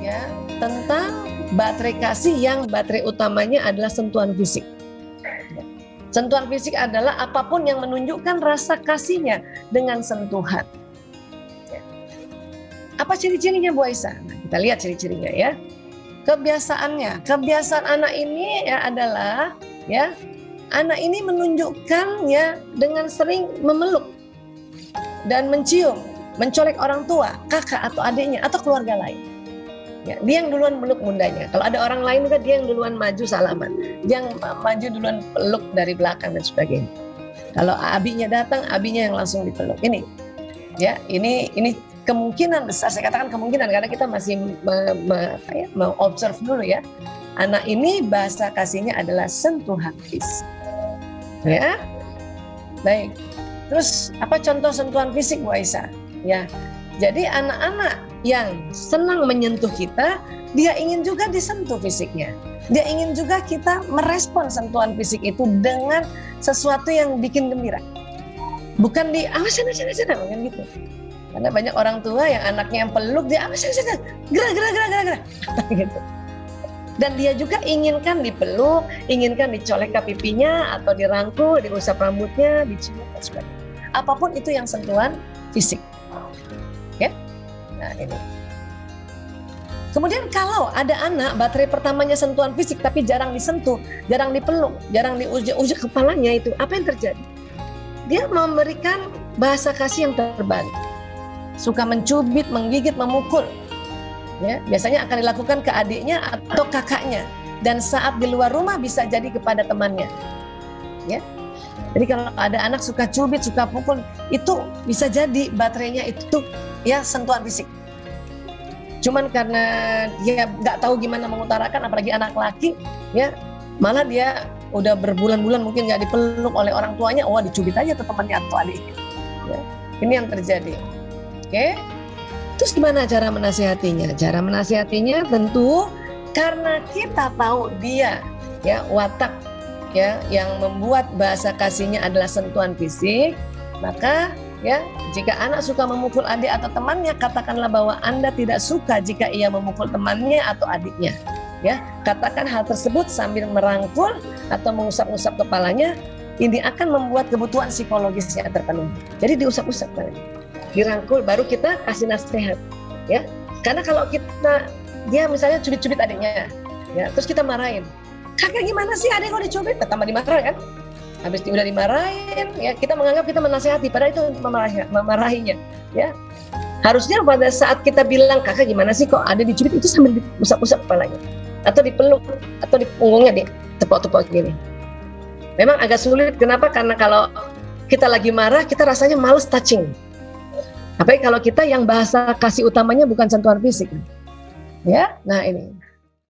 ya tentang baterai kasih yang baterai utamanya adalah sentuhan fisik. Sentuhan fisik adalah apapun yang menunjukkan rasa kasihnya dengan sentuhan. Apa ciri-cirinya Bu Aisyah? Nah, kita lihat ciri-cirinya ya. Kebiasaan anak ini ya adalah ya anak ini menunjukkan ya dengan sering memeluk dan mencium, mencolek orang tua, kakak atau adiknya atau keluarga lain. Ya, dia yang duluan meluk bundanya. Kalau ada orang lain juga dia yang duluan maju salaman, dia yang maju duluan peluk dari belakang dan sebagainya. Kalau abinya datang, abinya yang langsung dipeluk. Ini, ya, ini kemungkinan besar. Saya katakan kemungkinan karena kita masih observe dulu ya. Anak ini bahasa kasihnya adalah sentuhan fisik. Ya, baik. Terus apa contoh sentuhan fisik Bu Aisyah? Ya, jadi anak-anak yang senang menyentuh kita, dia ingin juga disentuh fisiknya. Dia ingin juga kita merespon sentuhan fisik itu dengan sesuatu yang bikin gembira. Bukan di awas sana, bukan gitu. Karena banyak orang tua yang anaknya yang peluk, dia awas sana, gerak, gitu. Dan dia juga inginkan dipeluk, inginkan dicolek ke pipinya atau dirangkul, diusap rambutnya, dicium dan sebagainya. Apapun itu yang sentuhan fisik. Ya. Nah, ini. Kemudian kalau ada anak baterai pertamanya sentuhan fisik tapi jarang disentuh, jarang dipeluk, jarang diujak kepalanya, itu apa yang terjadi? Dia memberikan bahasa kasih yang terbalik. Suka mencubit, menggigit, memukul. Ya, biasanya akan dilakukan ke adiknya atau kakaknya, dan saat di luar rumah bisa jadi kepada temannya. Ya. Jadi kalau ada anak suka cubit, suka pukul, itu bisa jadi baterainya itu ya sentuhan fisik. Cuman karena dia nggak tahu gimana mengutarakan, apalagi anak laki, ya malah dia udah berbulan-bulan mungkin nggak dipeluk oleh orang tuanya, wah dicubit aja tuh temannya atau adiknya. Ya, ini yang terjadi. Oke. Terus gimana cara menasihatinya? Cara menasihatinya tentu karena kita tahu dia ya watak ya yang membuat bahasa kasihnya adalah sentuhan fisik, maka ya jika anak suka memukul adik atau temannya, katakanlah bahwa Anda tidak suka jika ia memukul temannya atau adiknya. Ya, katakan hal tersebut sambil merangkul atau mengusap-usap kepalanya, ini akan membuat kebutuhan psikologisnya terpenuhi. Jadi diusap-usap, dirangkul, baru kita kasih nasihat. Ya, karena kalau dia misalnya cubit-cubit adiknya, ya, terus kita marahin, kakak gimana sih adik kok dicubit? Tambah dimarah kan? Habis udah dimarahin, ya kita menganggap kita menasihati, padahal itu memarahinya. Ya, harusnya pada saat kita bilang kakak gimana sih kok ada dicubit, itu sambil diusap-usap kepalanya, atau dipeluk, atau di punggungnya ditepok-tepok gini. Memang agak sulit, kenapa? Karena kalau kita lagi marah, kita rasanya males touching. Apalagi kalau kita yang bahasa kasih utamanya bukan sentuhan fisik. Ya, nah ini.